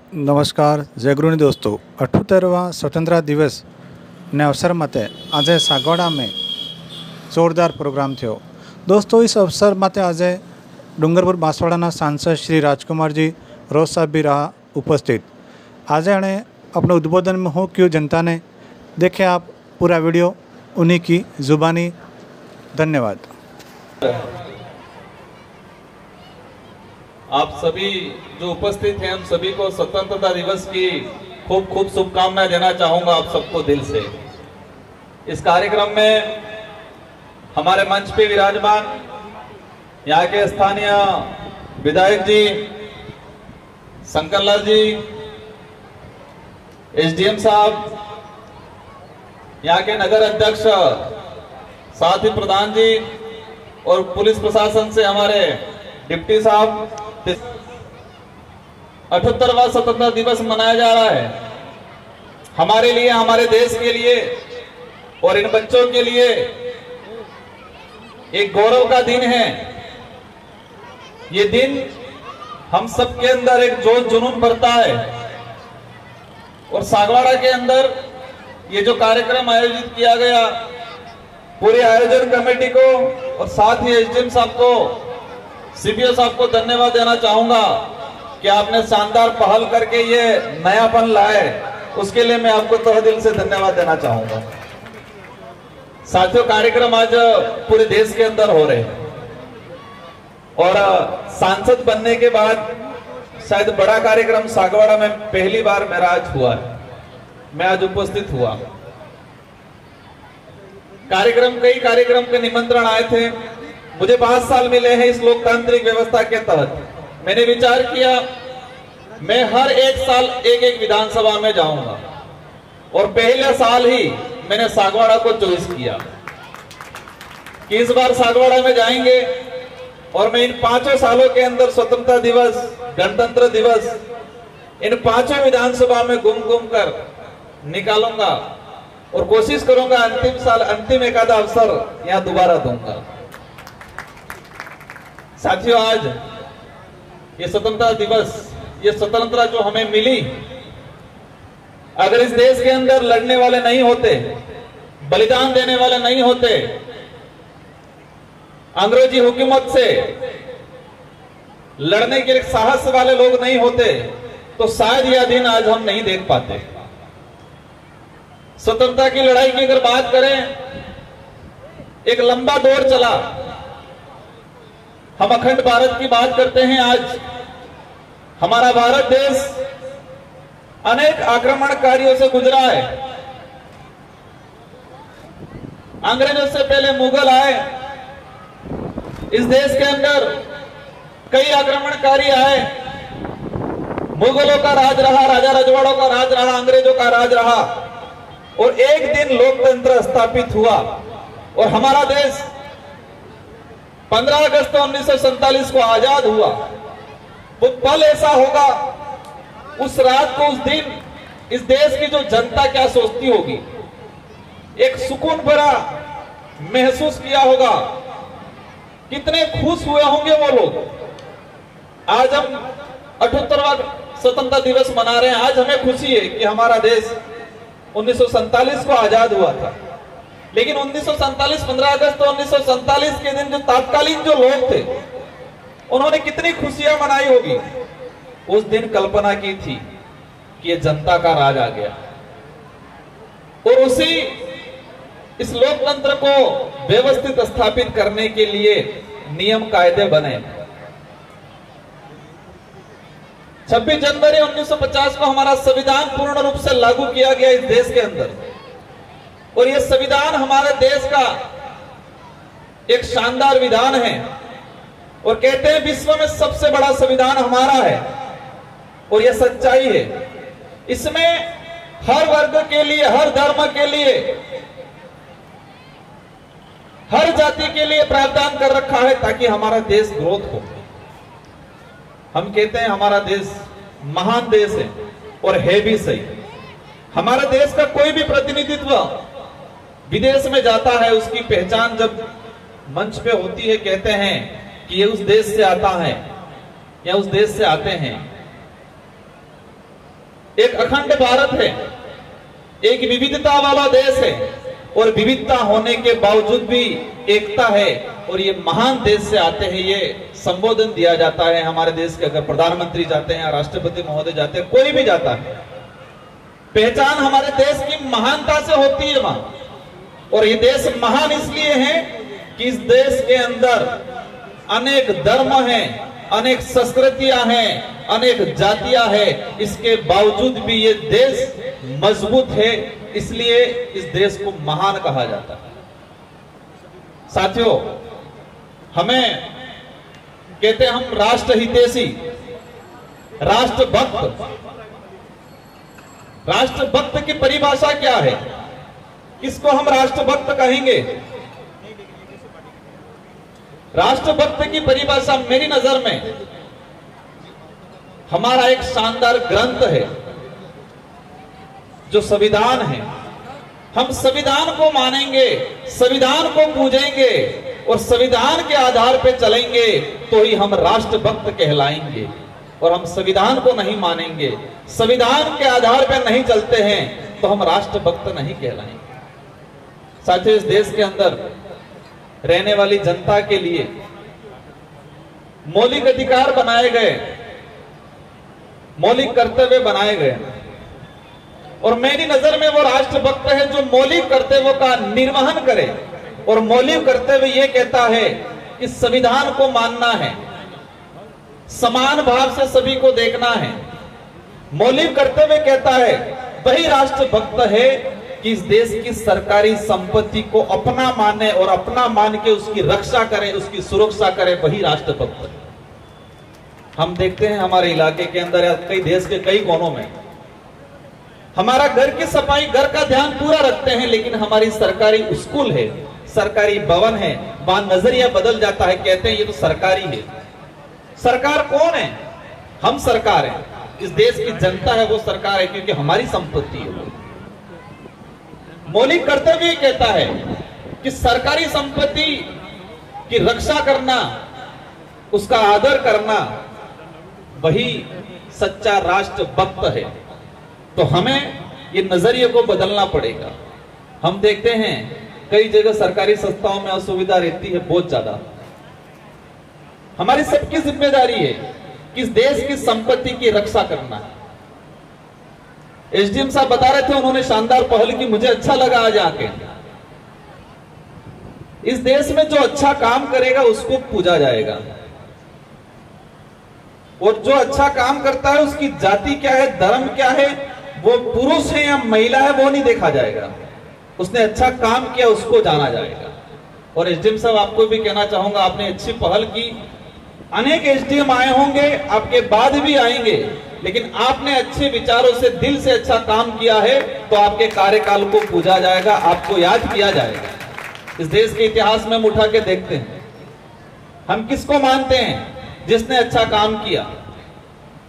नमस्कार जय गुरुनी दोस्तों 78वां स्वतंत्रता दिवस ने अवसर मते आज सागवाड़ा में जोरदार प्रोग्राम थयो। दोस्तों इस अवसर मते आज डूंगरपुर बांसवाड़ा सांसद श्री राजकुमार जी रोज साहब भी रहा उपस्थित। आज एने अपने उद्बोधन में हो क्यों जनता ने देखे आप पूरा वीडियो उन्हीं की जुबानी। धन्यवाद। आप सभी जो उपस्थित हैं, हम सभी को स्वतंत्रता दिवस की खूब खूब शुभकामनाएं देना चाहूंगा आप सबको दिल से। इस कार्यक्रम में हमारे मंच पे विराजमान यहाँ के स्थानीय विधायक जी शंकरलाल जी, एसडीएम साहब, यहाँ के नगर अध्यक्ष, साथ ही प्रधान जी और पुलिस प्रशासन से हमारे डिप्टी साहब। 78वां स्वतंत्रता दिवस मनाया जा रहा है हमारे लिए, हमारे देश के लिए और इन बच्चों के लिए एक गौरव का दिन है। ये दिन हम सबके अंदर एक जोश जुनून भरता है और सागवाड़ा के अंदर ये जो कार्यक्रम आयोजित किया गया, पूरे आयोजन कमेटी को और साथ ही एसडीएम साहब को, सीपीओ साहब को धन्यवाद देना चाहूंगा कि आपने शानदार पहल करके ये नयापन लाए, उसके लिए मैं आपको तहे दिल से धन्यवाद देना चाहूंगा। साथियों, कार्यक्रम आज पूरे देश के अंदर हो रहे हैं और सांसद बनने के बाद शायद बड़ा कार्यक्रम सागवाड़ा में पहली बार मेरा आज हुआ है। मैं आज उपस्थित हुआ। कई कार्यक्रम के निमंत्रण आए थे। मुझे 5 साल मिले हैं इस लोकतांत्रिक व्यवस्था के तहत। मैंने विचार किया मैं हर एक साल एक विधानसभा में जाऊंगा और पहले साल ही मैंने सागवाड़ा को चॉइस किया कि इस बार सागवाड़ा में जाएंगे और मैं इन 5 सालों के अंदर स्वतंत्रता दिवस, गणतंत्र दिवस इन 5 विधानसभा में घूम कर निकालूंगा और कोशिश करूंगा अंतिम एकाधा अवसर यहां दोबारा दूंगा। साथियों, आज ये स्वतंत्रता दिवस, ये स्वतंत्रता जो हमें मिली, अगर इस देश के अंदर लड़ने वाले नहीं होते, बलिदान देने वाले नहीं होते, अंग्रेजी हुकूमत से लड़ने के साहस वाले लोग नहीं होते, तो शायद यह दिन आज हम नहीं देख पाते। स्वतंत्रता की लड़ाई की अगर बात करें, एक लंबा दौर चला। हम अखंड भारत की बात करते हैं। आज हमारा भारत देश अनेक आक्रमणकारियों से गुजरा है। अंग्रेजों से पहले मुगल आए, इस देश के अंदर कई आक्रमणकारी आए। मुगलों का राज रहा, राजा रजवाड़ों का राज रहा, अंग्रेजों का राज रहा और एक दिन लोकतंत्र स्थापित हुआ और हमारा देश 15 अगस्त 1947 को आजाद हुआ। वो पल ऐसा होगा, उस रात को, उस दिन इस देश की जो जनता क्या सोचती होगी, एक सुकून भरा महसूस किया होगा, कितने खुश हुए होंगे वो लोग। आज हम 78वां स्वतंत्रता दिवस मना रहे हैं। आज हमें खुशी है कि हमारा देश 1947 को आजाद हुआ था, लेकिन 1947 15 अगस्त 1947 के दिन जो तात्कालीन जो लोग थे, उन्होंने कितनी खुशियां मनाई होगी। उस दिन कल्पना की थी कि ये जनता का राज आ गया और उसी इस लोकतंत्र को व्यवस्थित स्थापित करने के लिए नियम कायदे बने। 26 जनवरी 1950 को हमारा संविधान पूर्ण रूप से लागू किया गया इस देश के अंदर और यह संविधान हमारे देश का एक शानदार विधान है और कहते हैं विश्व में सबसे बड़ा संविधान हमारा है और यह सच्चाई है। इसमें हर वर्ग के लिए, हर धर्म के लिए, हर जाति के लिए प्रावधान कर रखा है ताकि हमारा देश ग्रोथ हो। हम कहते हैं हमारा देश महान देश है और है भी सही। हमारे देश का कोई भी प्रतिनिधित्व विदेश में जाता है, उसकी पहचान जब मंच पे होती है, कहते हैं कि ये उस देश से आता है या उस देश से आते हैं। एक अखंड भारत है, एक विविधता वाला देश है और विविधता होने के बावजूद भी एकता है। और ये महान देश से आते हैं, ये संबोधन दिया जाता है हमारे देश के। अगर प्रधानमंत्री जाते हैं, राष्ट्रपति महोदय जाते हैं, कोई भी जाता है, पहचान हमारे देश की महानता से होती है वहां। और ये देश महान इसलिए है कि इस देश के अंदर अनेक धर्म हैं, अनेक संस्कृतियां हैं, अनेक जातियां हैं, इसके बावजूद भी ये देश मजबूत है, इसलिए इस देश को महान कहा जाता है। साथियों, हमें कहते हैं हम राष्ट्र हितैषी, राष्ट्रभक्त। राष्ट्रभक्त की परिभाषा क्या है? किसको हम राष्ट्रभक्त कहेंगे? राष्ट्रभक्त की परिभाषा मेरी नजर में हमारा एक शानदार ग्रंथ है जो संविधान है। हम संविधान को मानेंगे, संविधान को पूजेंगे और संविधान के आधार पर चलेंगे तो ही हम राष्ट्रभक्त कहलाएंगे। और हम संविधान को नहीं मानेंगे, संविधान के आधार पर नहीं चलते हैं तो हम राष्ट्रभक्त नहीं कहलाएंगे। साथियों, इस देश के अंदर रहने वाली जनता के लिए मौलिक अधिकार बनाए गए, मौलिक कर्तव्य बनाए गए और मेरी नजर में वो राष्ट्रभक्त है जो मौलिक कर्तव्यों का निर्वहन करे। और मौलिक कर्तव्य ये कहता है कि संविधान को मानना है, समान भाव से सभी को देखना है। मौलिक कर्तव्य कहता है वही राष्ट्रभक्त है कि इस देश की सरकारी संपत्ति को अपना माने और अपना मान के उसकी रक्षा करे, उसकी सुरक्षा करे, वही राष्ट्रभक्त। हम देखते हैं हमारे इलाके के अंदर या कई देश के कई कोनों में हमारा घर की सफाई, घर का ध्यान पूरा रखते हैं, लेकिन हमारी सरकारी स्कूल है, सरकारी भवन है, वहां नजरिया बदल जाता है, कहते हैं ये तो सरकारी है। सरकार कौन है? हम सरकार है। इस देश की जनता है वो सरकार है, क्योंकि हमारी संपत्ति है। मौलिक कर्तव्य कहता है कि सरकारी संपत्ति की रक्षा करना, उसका आदर करना, वही सच्चा राष्ट्रभक्त है। तो हमें ये नजरिए को बदलना पड़ेगा। हम देखते हैं कई जगह सरकारी संस्थाओं में असुविधा रहती है बहुत ज्यादा। हमारी सबकी जिम्मेदारी है कि इस देश की संपत्ति की रक्षा करना। एसडीएम साहब बता रहे थे, उन्होंने शानदार पहल की, मुझे अच्छा लगा आज आके। इस देश में जो अच्छा काम करेगा उसको पूजा जाएगा और जो अच्छा काम करता है उसकी जाति क्या है, धर्म क्या है, वो पुरुष है या महिला है, वो नहीं देखा जाएगा। उसने अच्छा काम किया उसको जाना जाएगा। और एसडीएम साहब, आपको भी कहना चाहूंगा, आपने अच्छी पहल की। अनेक एसडीएम आए होंगे, आपके बाद भी आएंगे, लेकिन आपने अच्छे विचारों से, दिल से अच्छा काम किया है तो आपके कार्यकाल को पूजा जाएगा, आपको याद किया जाएगा। इस देश के इतिहास में हम उठा के देखते हैं, हम किसको मानते हैं जिसने अच्छा काम किया?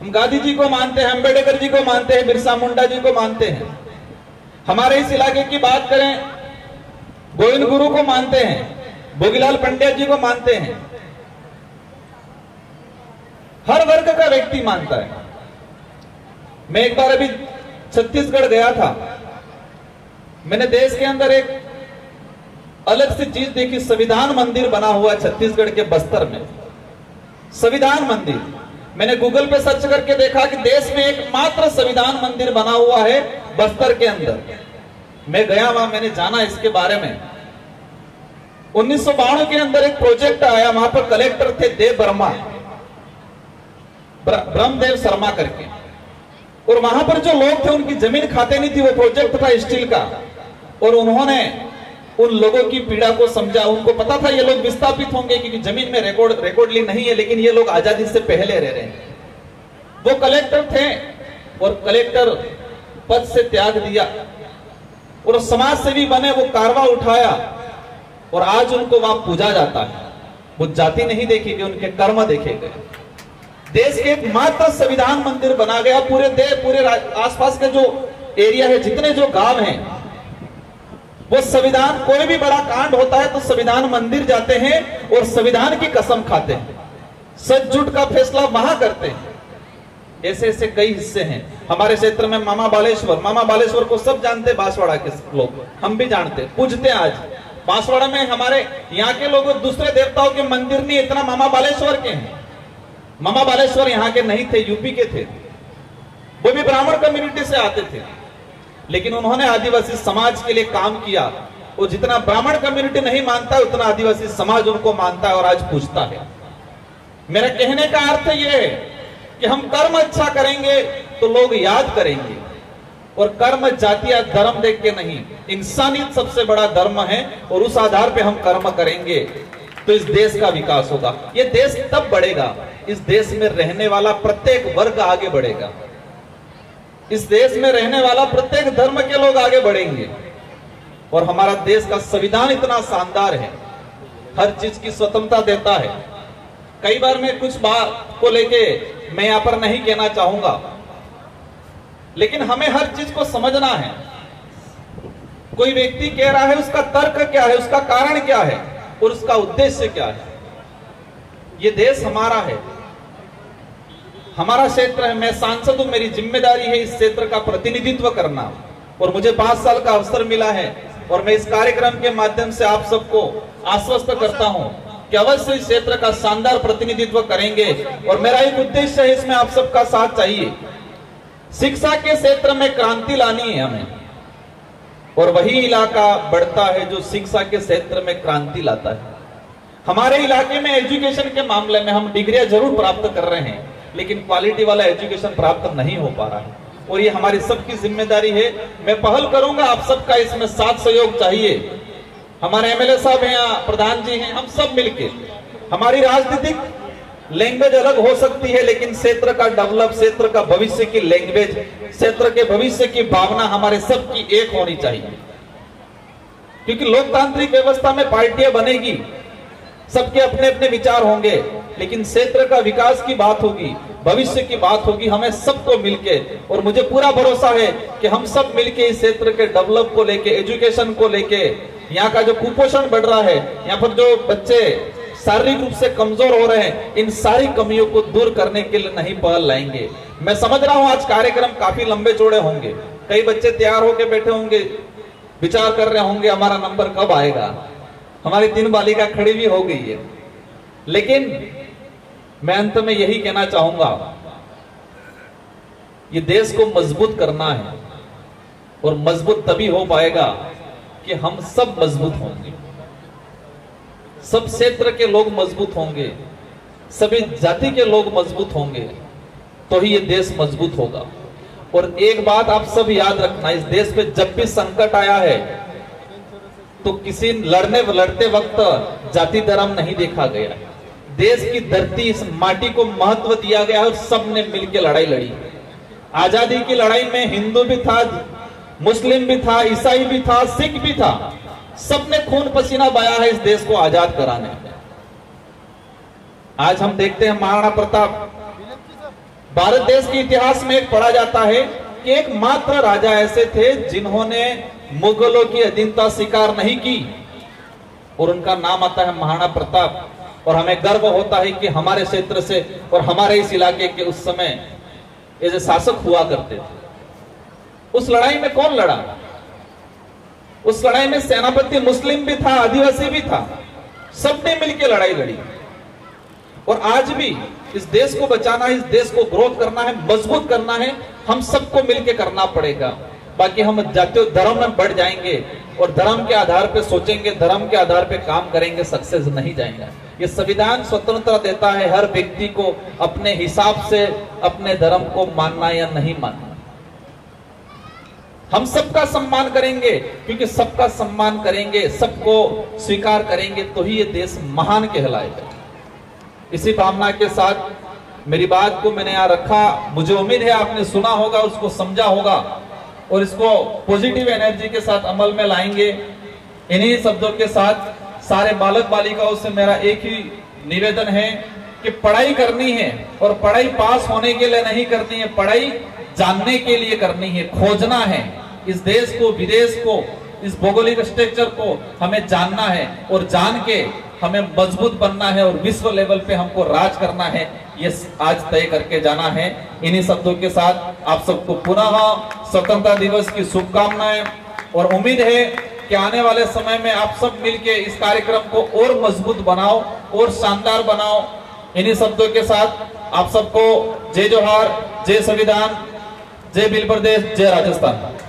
हम गांधी जी को मानते हैं, अंबेडकर जी को मानते हैं, बिरसा मुंडा जी को मानते हैं। हमारे इस इलाके की बात करें, गोविंद गुरु को मानते हैं, भोगीलाल पंड्या जी को मानते हैं। हर वर्ग का व्यक्ति मानता है। मैं एक बार अभी छत्तीसगढ़ गया था, मैंने देश के अंदर एक अलग सी चीज देखी। संविधान मंदिर बना हुआ छत्तीसगढ़ के बस्तर में, संविधान मंदिर। मैंने गूगल पे सर्च करके देखा कि देश में एकमात्र संविधान मंदिर बना हुआ है बस्तर के अंदर। मैं गया वहां, मैंने जाना इसके बारे में। 1992 के अंदर एक प्रोजेक्ट आया, वहां पर कलेक्टर थे देव वर्मा, ब्रह्मदेव शर्मा करके, और वहां पर जो लोग थे उनकी जमीन खाते नहीं थी। वो प्रोजेक्ट था स्टील का, और उन्होंने उन लोगों की पीड़ा को समझा। उनको पता था ये लोग विस्थापित होंगे क्योंकि जमीन में रिकॉर्डली नहीं है, लेकिन ये लोग आजादी से पहले रह रहे हैं। वो कलेक्टर थे और कलेक्टर पद से त्याग दिया और समाज सेवी बने, वो कारवा उठाया और आज उनको वहां पूजा जाता है। वो जाति नहीं देखी गई, उनके कर्म देखे गए। देश के एकमात्र संविधान मंदिर बना गया। पूरे आसपास के जो एरिया है, जितने जो गांव हैं, वो संविधान, कोई भी बड़ा कांड होता है तो संविधान मंदिर जाते हैं और संविधान की कसम खाते हैं, सच झूठ का फैसला वहां करते हैं। ऐसे ऐसे कई हिस्से हैं हमारे क्षेत्र में। मामा बालेश्वर को सब जानते, बांसवाड़ा के लोग, हम भी जानते, पूजते आज। बांसवाड़ा में हमारे यहाँ के लोग दूसरे देवताओं के मंदिर नहीं, इतना मामा बालेश्वर के हैं। मामा बालेश्वर यहाँ के नहीं थे, यूपी के थे, वो भी ब्राह्मण कम्युनिटी से आते थे, लेकिन उन्होंने आदिवासी समाज के लिए काम किया। वो जितना ब्राह्मण कम्युनिटी नहीं मानता है, उतना आदिवासी समाज उनको मानता है और आज पूजता है। मेरा कहने का अर्थ यह है कि हम कर्म अच्छा करेंगे तो लोग याद करेंगे, और कर्म जाति या धर्म देख के नहीं, इंसानियत सबसे बड़ा धर्म है, और उस आधार पे हम कर्म करेंगे तो इस देश का विकास होगा। ये देश तब बढ़ेगा, इस देश में रहने वाला प्रत्येक वर्ग आगे बढ़ेगा, इस देश में रहने वाला प्रत्येक धर्म के लोग आगे बढ़ेंगे। और हमारा देश का संविधान इतना शानदार है, हर चीज की स्वतंत्रता देता है। कई बार मैं कुछ बात को लेके मैं यहां पर नहीं कहना चाहूंगा, लेकिन हमें हर चीज को समझना है। कोई व्यक्ति कह रहा है, उसका तर्क क्या है, उसका कारण क्या है और उसका उद्देश्य क्या है। ये देश हमारा है, हमारा क्षेत्र है, मैं सांसद हूं, मेरी जिम्मेदारी है इस क्षेत्र का प्रतिनिधित्व करना, और मुझे 5 साल का अवसर मिला है, और मैं इस कार्यक्रम के माध्यम से आप सबको आश्वस्त करता हूं कि अवश्य इस क्षेत्र का शानदार प्रतिनिधित्व करेंगे। और मेरा एक उद्देश्य है, इसमें आप सबका साथ चाहिए। शिक्षा के क्षेत्र में क्रांति लानी है हमें, और वही इलाका बढ़ता है जो शिक्षा के क्षेत्र में क्रांति लाता है। हमारे इलाके में एजुकेशन के मामले में हम डिग्रियां जरूर प्राप्त कर रहे हैं, लेकिन क्वालिटी वाला एजुकेशन प्राप्त नहीं हो पा रहा है, और ये हमारी सबकी जिम्मेदारी है। मैं पहल करूंगा, आप सबका इसमें साथ सहयोग चाहिए। हमारे एमएलए साहब हैं यहाँ, प्रधान जी हैं, हम सब मिलके, हमारी राजनीतिक लैंग्वेज अलग हो सकती है, लेकिन क्षेत्र का डेवलप, क्षेत्र का भविष्य की लैंग्वेज, क्षेत्र के भविष्य की भावना हमारे सबकी एक होनी चाहिए। क्योंकि लोकतांत्रिक व्यवस्था में पार्टियां बनेगी, सबके अपने अपने विचार होंगे, लेकिन क्षेत्र का विकास की बात होगी, भविष्य की बात होगी, हमें सबको मिलके। और मुझे पूरा भरोसा है कि हम सब मिलके इस क्षेत्र के डेवलप को लेके, एजुकेशन को लेके, यहाँ का जो कुपोषण बढ़ रहा है, यहाँ पर जो बच्चे शारीरिक रूप से कमजोर हो रहे हैं, इन सारी कमियों को दूर करने के लिए नहीं पहल लाएंगे। मैं समझ रहा हूं आज कार्यक्रम काफी लंबे चौड़े होंगे, कई बच्चे तैयार होकर बैठे होंगे, विचार कर रहे होंगे हमारा नंबर कब आएगा। हमारी 3 बालिका खड़ी भी हो गई है, लेकिन मैं अंत में यही कहना चाहूंगा, ये देश को मजबूत करना है, और मजबूत तभी हो पाएगा कि हम सब मजबूत होंगे, सब क्षेत्र के लोग मजबूत होंगे, सभी जाति के लोग मजबूत होंगे, तो ही ये देश मजबूत होगा। और एक बात आप सब याद रखना, इस देश पे जब भी संकट आया है तो किसी लड़ते वक्त जाति धर्म नहीं देखा गया। देश की धरती, इस माटी को महत्व दिया गया और सबने मिलकर लड़ाई लड़ी। आजादी की लड़ाई में हिंदू भी था, मुस्लिम भी था, ईसाई भी था, सिख भी था, सबने खून पसीना बहाया है इस देश को आजाद कराने में। आज हम देखते हैं महाराणा प्रताप, भारत देश के इतिहास में एक पढ़ा जाता है कि एकमात्र राजा ऐसे थे जिन्होंने मुगलों की अधीनता स्वीकार नहीं की, और उनका नाम आता है महाराणा प्रताप। और हमें गर्व होता है कि हमारे क्षेत्र से और हमारे इस इलाके के उस समय ये जो शासक हुआ करते थे। उस लड़ाई में कौन लड़ा? उस लड़ाई में सेनापति मुस्लिम भी था, आदिवासी भी था, सबने मिलकर लड़ाई लड़ी। और आज भी इस देश को बचाना है, इस देश को ग्रोथ करना है, मजबूत करना है, हम सबको मिलकर करना पड़ेगा। बाकी हम जातीय धर्म में बढ़ जाएंगे और धर्म के आधार पे सोचेंगे, धर्म के आधार पे काम करेंगे, सक्सेस नहीं जाएंगे। ये संविधान स्वतंत्रता देता है हर व्यक्ति को अपने हिसाब से अपने धर्म को मानना या नहीं मानना। हम सबका सम्मान करेंगे, क्योंकि सबका सम्मान करेंगे, सबको स्वीकार करेंगे, तो ही ये देश महान कहलाएगा। इसी भावना के साथ मेरी बात को मैंने यहाँ रखा। मुझे उम्मीद है आपने सुना होगा, उसको समझा होगा और इसको पॉजिटिव एनर्जी के साथ अमल में लाएंगे। इन्हीं शब्दों के साथ सारे बालक बालिकाओं से मेरा एक ही निवेदन है कि पढ़ाई करनी है, और पढ़ाई पास होने के लिए नहीं करनी है, पढ़ाई जानने के लिए करनी है, खोजना है। इस देश को, विदेश को, इस भौगोलिक स्ट्रक्चर को हमें जानना है, और जान के हमें मजबूत बनना है और विश्व लेवल पे हमको राज करना है, ये आज तय करके जाना है। इन्हीं शब्दों के साथ आप सबको पुनः स्वतंत्रता दिवस की शुभकामनाएं, और उम्मीद है कि आने वाले समय में आप सब मिलके इस कार्यक्रम को और मजबूत बनाओ और शानदार बनाओ। इन्हीं शब्दों के साथ आप सबको जय जोहार, जय संविधान, जय बिल प्रदेश, जय राजस्थान।